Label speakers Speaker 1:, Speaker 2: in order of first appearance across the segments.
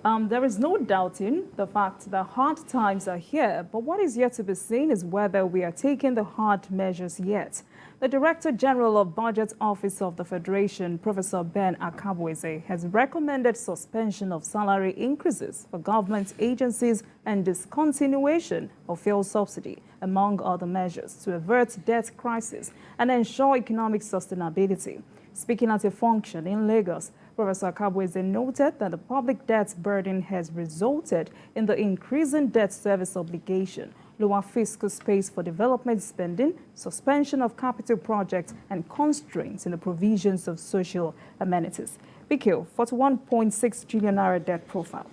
Speaker 1: There is no doubting the fact that hard times are here, but what is yet to be seen is whether we are taking the hard measures yet. The Director General of Budget Office of the Federation, Professor Ben Akabueze, has recommended suspension of salary increases for government agencies and discontinuation of fuel subsidy, among other measures, to avert debt crisis and ensure economic sustainability. Speaking at a function in Lagos, Professor Akabueze noted that the public debt burden has resulted in the increasing debt service obligation, lower fiscal space for development spending, suspension of capital projects, and constraints in the provisions of social amenities. BQ, 41.6 trillion naira debt profile.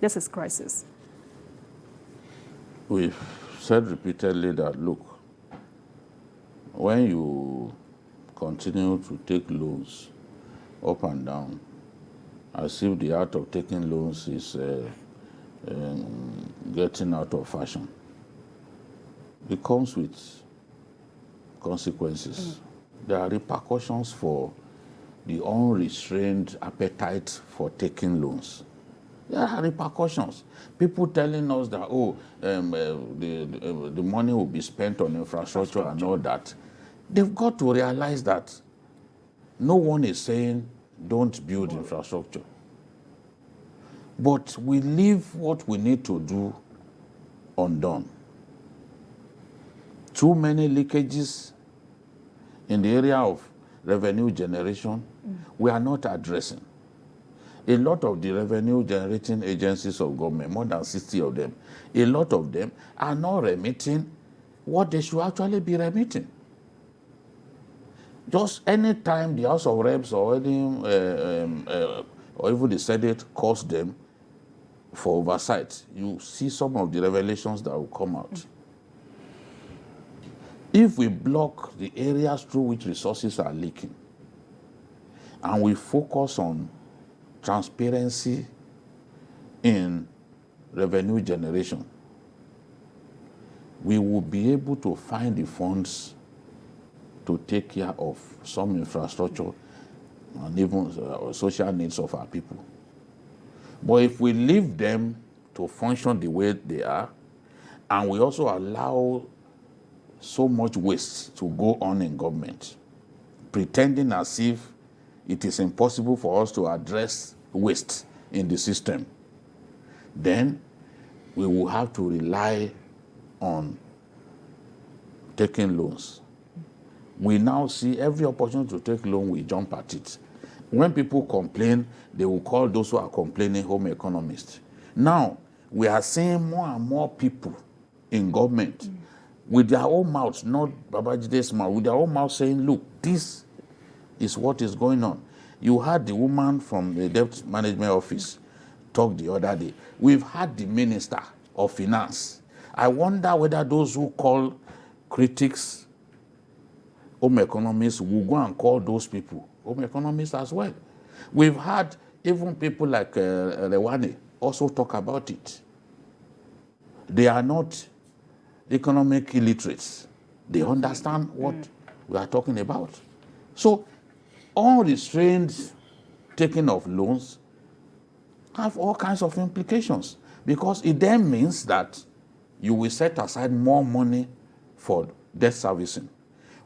Speaker 1: This is crisis.
Speaker 2: We've said repeatedly that, look, when you continue to take loans up and down, as if the art of taking loans is getting out of fashion. It comes with consequences. There are repercussions for the unrestrained appetite for taking loans. There are repercussions. People telling us that, the money will be spent on infrastructure and all that. They've got to realize that no one is saying don't build infrastructure. But we leave what we need to do undone. Too many leakages in the area of revenue generation we are not addressing. A lot of the revenue generating agencies of government, more than 60 of them, a lot of them are not remitting what they should actually be remitting. Just any time the House of Reps or even the Senate calls them for oversight, you see some of the revelations that will come out. If we block the areas through which resources are leaking, and we focus on transparency in revenue generation, we will be able to find the funds to take care of some infrastructure and even social needs of our people. But if we leave them to function the way they are, and we also allow so much waste to go on in government, pretending as if it is impossible for us to address waste in the system, then we will have to rely on taking loans. We now see every opportunity to take loan, we jump at it. When people complain, they will call those who are complaining home economists. Now, we are seeing more and more people in government with their own mouths, not Babajide's mouth, with their own mouth saying, look, this is what is going on. You had the woman from the debt management office talk the other day. We've had the minister of finance. I wonder whether those who call critics home economists will go and call those people home economists as well. We've had even people like Rewane also talk about it. They are not economic illiterates. They understand what we are talking about. So unrestrained taking of loans have all kinds of implications, because it then means that you will set aside more money for debt servicing.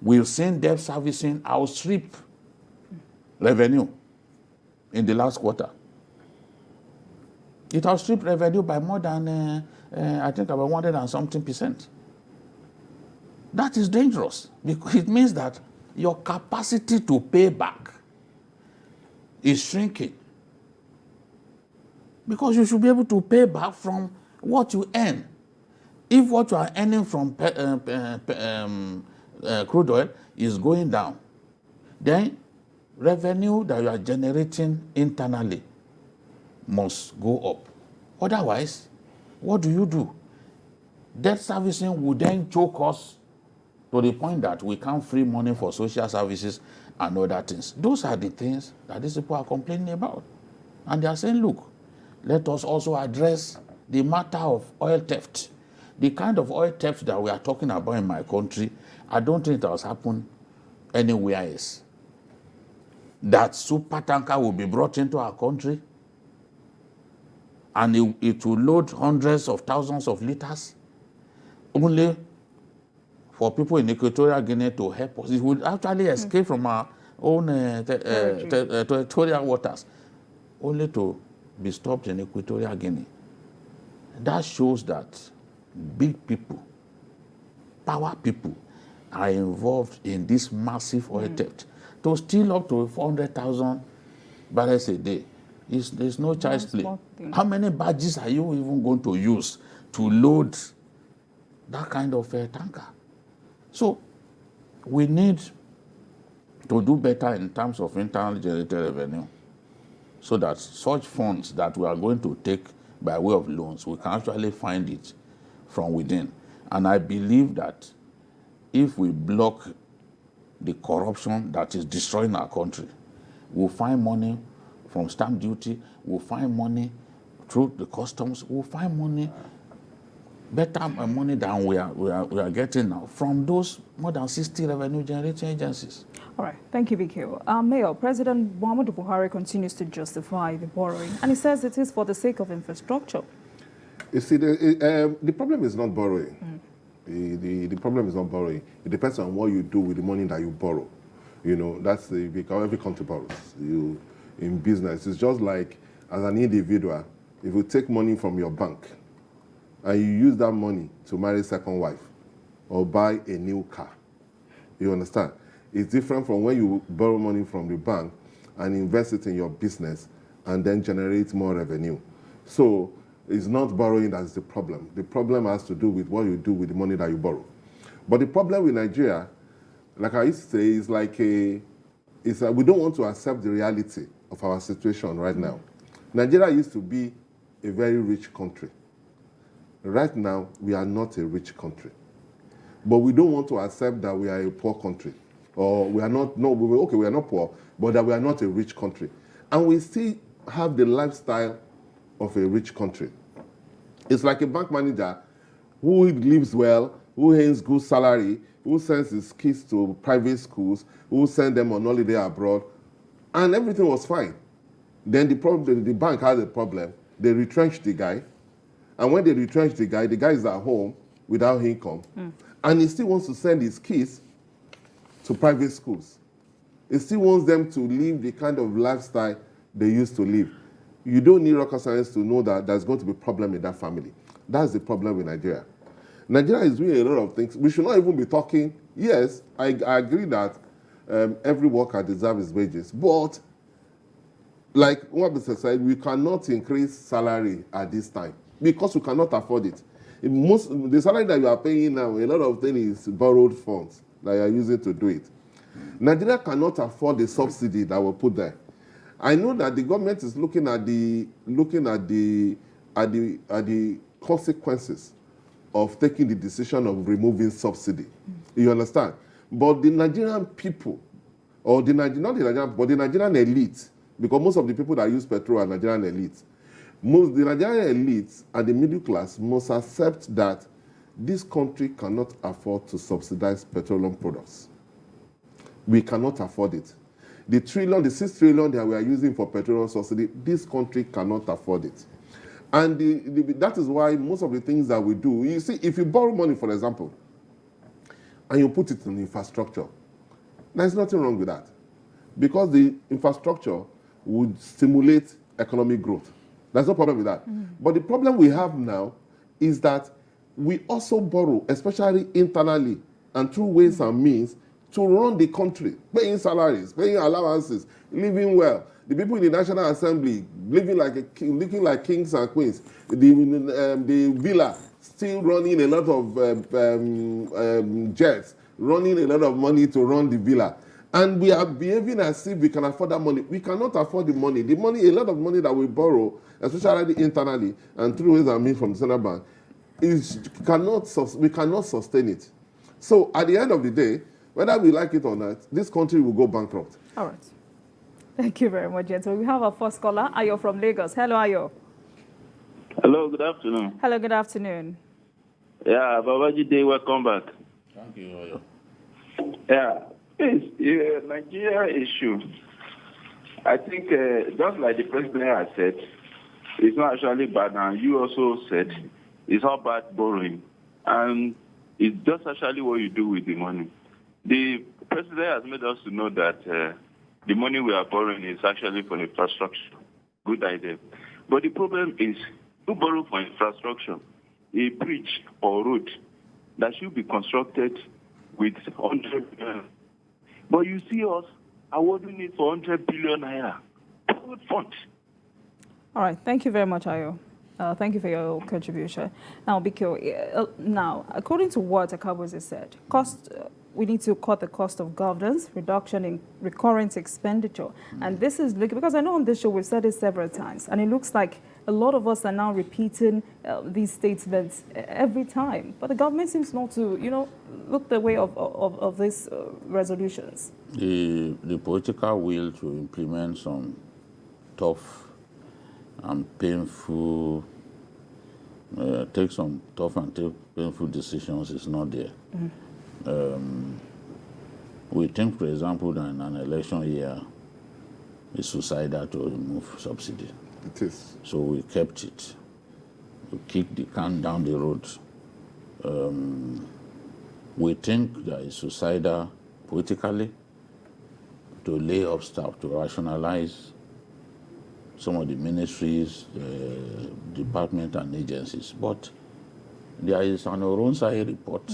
Speaker 2: We've seen debt servicing outstrip revenue in the last quarter. It outstripped revenue by more than, I think, about 100 and something percent. That is dangerous, because it means that your capacity to pay back is shrinking. Because you should be able to pay back from what you earn. If what you are earning from crude oil is going down, then revenue that you are generating internally must go up. Otherwise, what do? Debt servicing will then choke us to the point that we can't free money for social services and other things. Those are the things that these people are complaining about. And they are saying, look, let us also address the matter of oil theft. The kind of oil theft that we are talking about in my country, I don't think that has happened anywhere else. That super tanker will be brought into our country and it will load hundreds of thousands of liters only for people in Equatorial Guinea to help us. It would actually escape from our own territorial waters, only to be stopped in Equatorial Guinea. That shows that big people, power people, are involved in this massive oil theft. To steal up to 400,000 barrels a day, there's no child's play. How many barges are you even going to use to load that kind of tanker? So we need to do better in terms of internally generated revenue, so that such funds that we are going to take by way of loans, we can actually find it from within. And I believe that if we block the corruption that is destroying our country, we'll find money from stamp duty, we'll find money through the customs, we'll find money, better money than we are getting now from those more than 60 revenue generating agencies.
Speaker 1: All right, thank you, BQ. Mayor, President Muhammadu Buhari continues to justify the borrowing, and he says it is for the sake of infrastructure. You see,
Speaker 3: the problem is not borrowing. The problem is not borrowing. It depends on what you do with the money that you borrow. You know, that's because every country borrows. In business, it's just like as an individual, if you take money from your bank and you use that money to marry a second wife or buy a new car, you understand? It's different from when you borrow money from the bank and invest it in your business and then generate more revenue. So it's not borrowing that's the problem. The problem has to do with what you do with the money that you borrow. But the problem with Nigeria, like I used to say, is like we don't want to accept the reality of our situation right now. Nigeria used to be a very rich country. Right now, we are not a rich country. But we don't want to accept that we are a poor country. Or we are not, no, okay, we are not poor, but that we are not a rich country. And we still have the lifestyle of a rich country. It's like a bank manager who lives well, who earns good salary, who sends his kids to private schools, who sends them on holiday abroad, and everything was fine. Then the bank has a problem. They retrench the guy, and when they retrench the guy is at home without income, and he still wants to send his kids to private schools. He still wants them to live the kind of lifestyle they used to live. You don't need rocket science to know that there's going to be a problem in that family. That's the problem with Nigeria. Nigeria is doing a lot of things. We should not even be talking. Yes, I agree that every worker deserves his wages. But, like what Mr. said, we cannot increase salary at this time because we cannot afford it. The salary that you are paying now, a lot of things is borrowed funds that you are using to do it. Nigeria cannot afford the subsidy that we put there. I know that the government is looking at the consequences of taking the decision of removing subsidy. You understand? But the Nigerian people, or the Nigerian elite, because most of the people that use petrol are Nigerian elites, the Nigerian elites and the middle class must accept that this country cannot afford to subsidize petroleum products. We cannot afford it. The 6 trillion that we are using for petroleum subsidy, this country cannot afford it. And that is why most of the things that we do, you see, if you borrow money, for example, and you put it in infrastructure, there's nothing wrong with that. Because the infrastructure would stimulate economic growth. There's no problem with that. But the problem we have now is that we also borrow, especially internally and through ways and means, to run the country, paying salaries, paying allowances, living well. The people in the National Assembly living like kings and queens. The villa still running a lot of jets, running a lot of money to run the villa. And we are behaving as if we can afford that money. We cannot afford the money. The money, a lot of money that we borrow, especially internally and through ways and means from the central bank, we cannot sustain it. So at the end of the day, whether we like it or not, this country will go bankrupt.
Speaker 1: All right. Thank you very much, gentlemen. We have our first caller, Ayo from Lagos. Hello, Ayo.
Speaker 4: Hello, good afternoon.
Speaker 1: Hello, good afternoon.
Speaker 4: Yeah, Babajide, welcome back.
Speaker 2: Thank you, Ayo.
Speaker 4: Yeah, it's Nigeria issue. I think, just like the president has said, it's not actually bad. And you also said it's not bad borrowing. And it's just actually what you do with the money. The president has made us to know that the money we are borrowing is actually for infrastructure. Good idea. But the problem is, you borrow for infrastructure, a bridge or road that should be constructed with 100 billion. But you see us awarding it for 100 billion naira. Good fund.
Speaker 1: All right. Thank you very much, Ayo. Thank you for your contribution. Now, Biko, according to what Akabueze said, we need to cut the cost of governance, reduction in recurrent expenditure. And this is because I know on this show we've said it several times, and it looks like a lot of us are now repeating these statements every time. But the government seems not to, look the way of these resolutions.
Speaker 2: The political will to implement some tough and painful, take some tough and painful decisions is not there. We think, for example, that in an election year, it's suicidal to remove subsidy.
Speaker 3: It is.
Speaker 2: So we kept it. We kicked the can down the road. We think that it's suicidal politically to lay up staff, to rationalize some of the ministries, departments and agencies. But there is an Oronsai report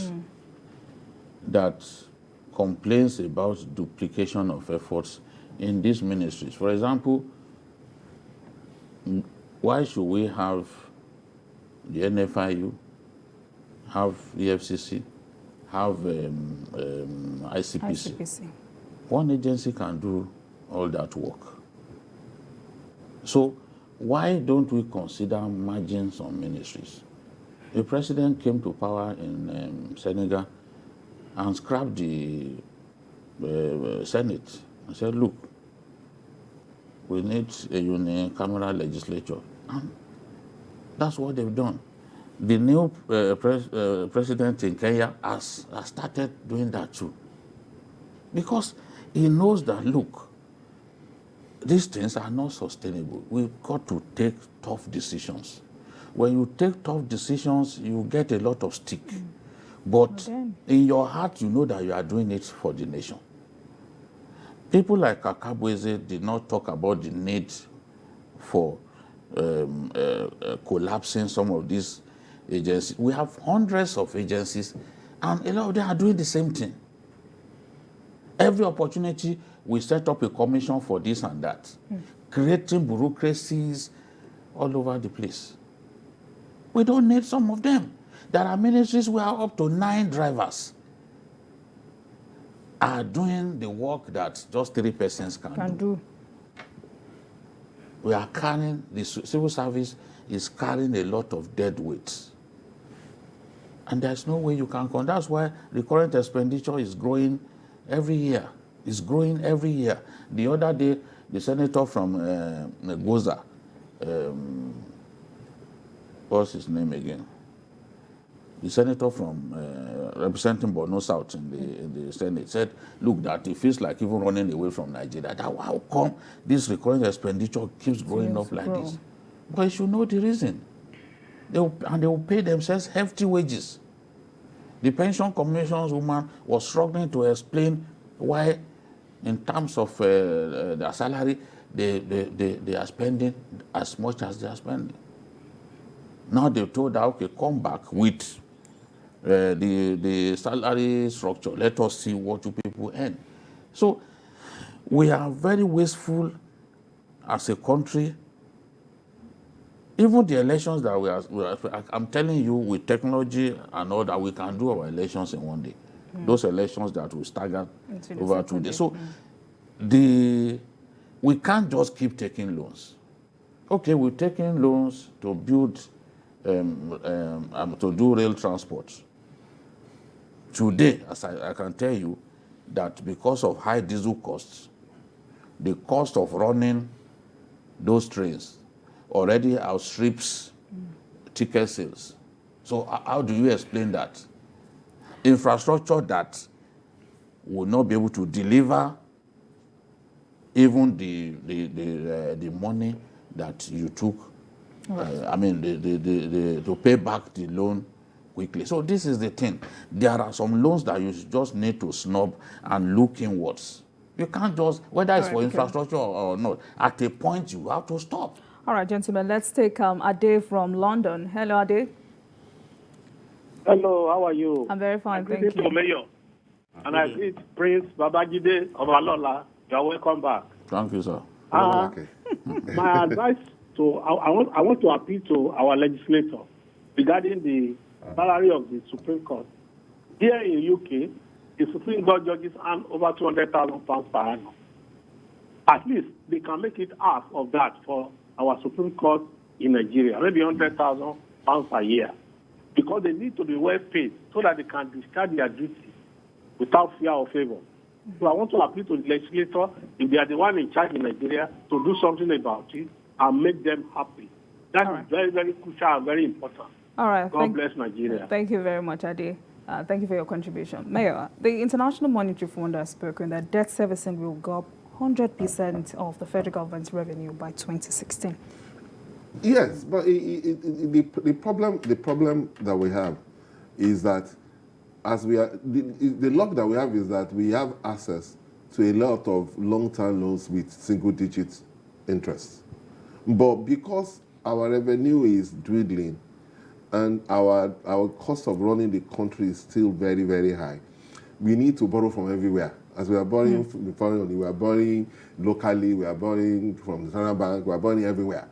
Speaker 2: that complains about duplication of efforts in these ministries. For example, why should we have the NFIU, have the FCC, have ICPC? One agency can do all that work. So why don't we consider merging some ministries? The president came to power in Senegal and scrapped the Senate and said, look, we need a unicameral legislature. And that's what they've done. The new president in Kenya has started doing that too. Because he knows that, look, these things are not sustainable. We've got to take tough decisions. When you take tough decisions, you get a lot of stick. But in your heart, you know that you are doing it for the nation. People like Akabueze did not talk about the need for collapsing some of these agencies. We have hundreds of agencies, and a lot of them are doing the same thing. Every opportunity, we set up a commission for this and that, creating bureaucracies all over the place. We don't need some of them. There are ministries where up to 9 drivers are doing the work that just 3 persons can do. We are carrying, the civil service is carrying a lot of dead weight. And there's no way you can count. That's why the current expenditure is growing every year. It's growing every year. The other day, the senator from Goza, what's his name again? The senator from representing Borno South in the Senate said, look, that it feels like even running away from Nigeria. That how come this recurring expenditure keeps growing up like this? But you should know the reason. They will pay themselves hefty wages. The pension commission's woman was struggling to explain why, in terms of their salary, they are spending as much as they are spending. Now they've told her, okay, come back with the salary structure. Let us see what you people earn. So we are very wasteful as a country. Even the elections that we are, I'm telling you, with technology and all that, we can do our elections in one day. Those elections that will stagger over 2 days. So we can't just keep taking loans. Okay, we're taking loans to build, to do rail transport. Today, as I can tell you, that because of high diesel costs, the cost of running those trains already outstrips ticket sales. So how do you explain that? Infrastructure that will not be able to deliver even the money that you took I mean, to pay back the loan quickly. So this is the thing. There are some loans that you just need to snub and look inwards. You can't just, whether it's for infrastructure or not, at a point you have to stop.
Speaker 1: All right, gentlemen, let's take Ade from London. Hello, Ade.
Speaker 5: Hello, how are you?
Speaker 1: I'm very fine, thank you.
Speaker 5: Mayor. And I greet Prince Babajide of Alola. You are welcome back.
Speaker 2: Thank you, sir.
Speaker 5: My advice I want to appeal to our legislator regarding the salary of the Supreme Court. Here in UK, the Supreme Court judges earn over £200,000 per annum. At least they can make it half of that for our Supreme Court in Nigeria, maybe £100,000 per year, because they need to be well paid so that they can discharge their duty without fear or favor. So I want to appeal to the legislator, if they are the one in charge in Nigeria, to do something about it and make them happy. That is very, very crucial and very important.
Speaker 1: All right.
Speaker 5: God bless Nigeria.
Speaker 1: Thank you very much, Ade. Thank you for your contribution. Mayor, the International Monetary Fund has spoken that debt servicing will go up 100% of the federal government's revenue by 2016.
Speaker 3: Yes, but the problem that we have is that as we are, the luck that we have is that we have access to a lot of long-term loans with single-digit interest. But because our revenue is dwindling and our cost of running the country is still very, very high, we need to borrow from everywhere. As we are borrowing, we are borrowing locally, we are borrowing from the Central Bank, we are borrowing everywhere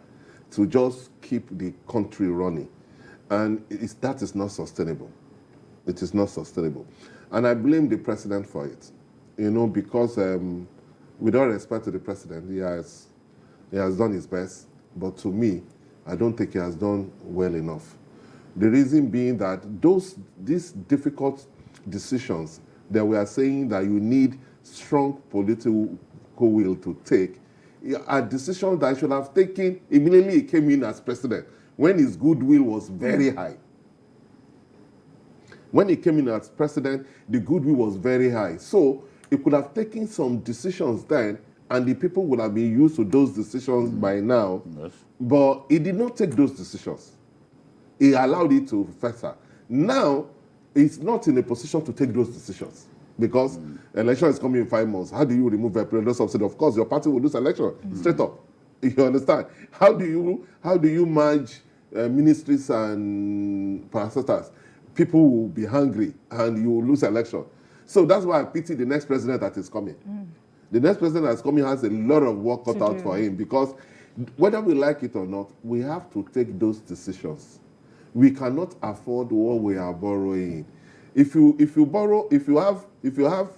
Speaker 3: to just keep the country running. And that is not sustainable. It is not sustainable. And I blame the president for it, because with all respect to the president, he has done his best, but to me, I don't think he has done well enough. The reason being that these difficult decisions that we are saying that you need strong political will to take are decisions that he should have taken immediately he came in as president, when his goodwill was very high. When he came in as president, the goodwill was very high. So he could have taken some decisions then, and the people would have been used to those decisions by now. Yes. But he did not take those decisions. He allowed it to fester. Now, he's not in a position to take those decisions because election is coming in 5 months. How do you remove a presidential subsidy? Of course, your party will lose election straight up. You understand? How do you merge ministries and parastatals? People will be hungry and you will lose election. So that's why I pity the next president that is coming. The next president that's coming has a lot of work cut out for him, because whether we like it or not, we have to take those decisions. We cannot afford what we are borrowing. If you have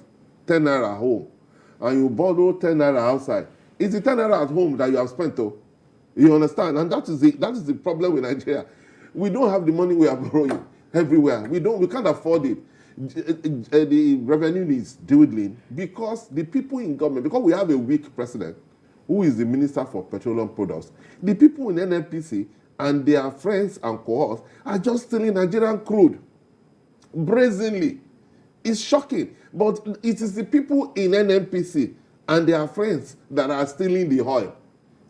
Speaker 3: 10 naira at home and you borrow 10 naira outside, it's the 10 naira at home that you have spent. You understand? And that is the problem with Nigeria. We don't have the money we are borrowing everywhere. We can't afford it. The revenue is dwindling because the people in government, because we have a weak president who is the Minister for Petroleum Products, the people in NNPC and their friends and cohorts are just stealing Nigerian crude brazenly. It's shocking, but it is the people in NNPC and their friends that are stealing the oil.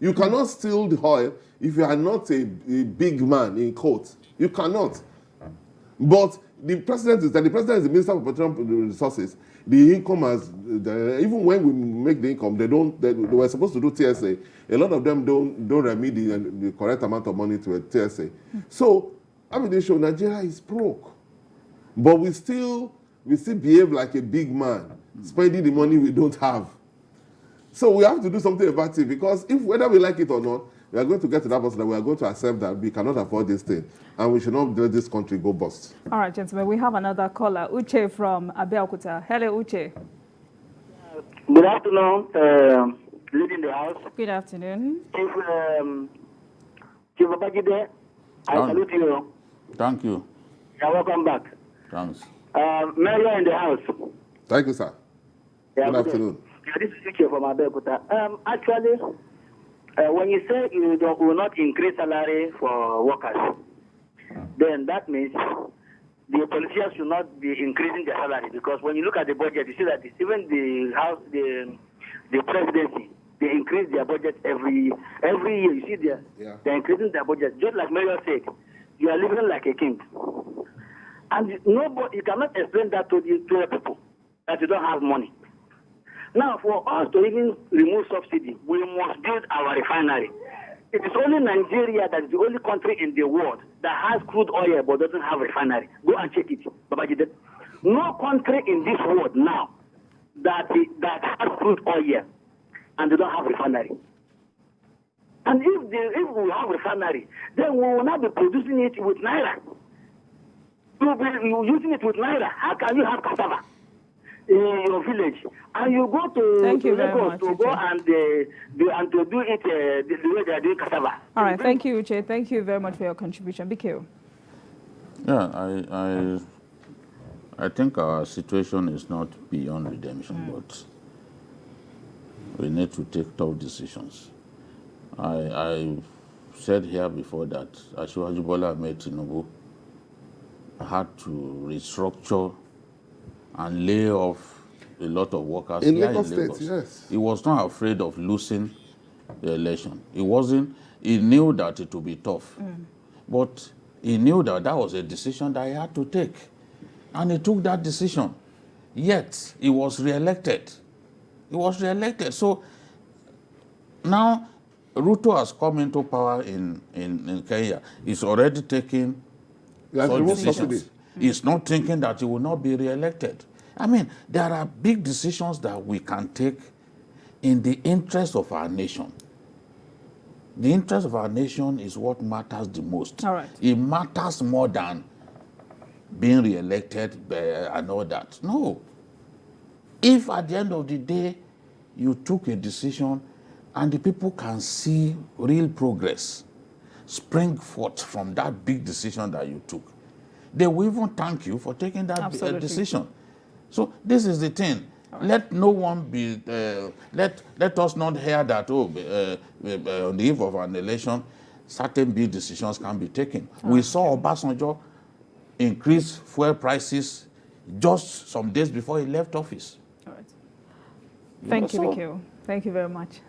Speaker 3: You cannot steal the oil if you are not a big man in court. You cannot. But the president is the Minister for Petroleum Resources. The income even when we make the income, they were supposed to do TSA. A lot of them don't remit the correct amount of money to a TSA. So, they show Nigeria is broke. But we still behave like a big man, spending the money we don't have. So we have to do something about it, because whether we like it or not, we are going to get to that point that we are going to accept that we cannot afford this thing, and we should not let this country go bust. All
Speaker 1: right, gentlemen, we have another caller, Uche from Abeokuta. Hello, Uche.
Speaker 6: Good afternoon, leading the house.
Speaker 1: Good afternoon.
Speaker 6: Chief Babajide, I salute you.
Speaker 2: Thank you.
Speaker 6: You're welcome back.
Speaker 2: Thanks.
Speaker 6: Mayor in the house.
Speaker 3: Thank you, sir.
Speaker 6: Yeah,
Speaker 3: good afternoon.
Speaker 6: This is Uche from Abeokuta. Actually, when you say you will not increase salary for workers, then that means the politicians should not be increasing their salary, because when you look at the budget, you see that even the House, the presidency, they increase their budget every year. You see, they're increasing their budget. Just like Mayor said, you are living like a king. And nobody, you cannot explain that to the people, that you don't have money. Now, for us to even remove subsidy, we must build our refinery. It is only Nigeria that is the only country in the world that has crude oil but doesn't have a refinery. Go and check it. Babajide. No country in this world now that has crude oil and they don't have refinery. And if we have refinery, then we will not be producing it with naira. We will be using it with naira. How can you have cassava in your village and you go to Lagos to go and to do it the way they are doing cassava?
Speaker 1: All right, thank you, Uche. Thank you very much for your contribution. BQ.
Speaker 2: Yeah, I think our situation is not beyond redemption, but we need to take tough decisions. I said here before that Asiwaju Bola Ahmed Tinubu had to restructure and lay off a lot of workers
Speaker 3: in
Speaker 2: here
Speaker 3: Lagos
Speaker 2: in Lagos.
Speaker 3: State, yes.
Speaker 2: He was not afraid of losing the election. He knew that it would be tough. But he knew that that was a decision that he had to take. And he took that decision. Yet, he was re-elected. He was re-elected. So, now, Ruto has come into power in Kenya. He's already taking such decisions. He's not thinking that he will not be re-elected. I mean, there are big decisions that we can take in the interest of our nation. The interest of our nation is what matters the most.
Speaker 1: All right.
Speaker 2: It matters more than being re-elected and all that. No. If at the end of the day, you took a decision and the people can see real progress spring forth from that big decision that you took, they will even thank you for taking that decision. So this is the thing. Right. Let no one be, let us not hear that, on the eve of an election, certain big decisions can be taken. We saw Obasanjo increase fuel prices just some days before he left office.
Speaker 1: All right. Thank you, BQ. Thank you very much.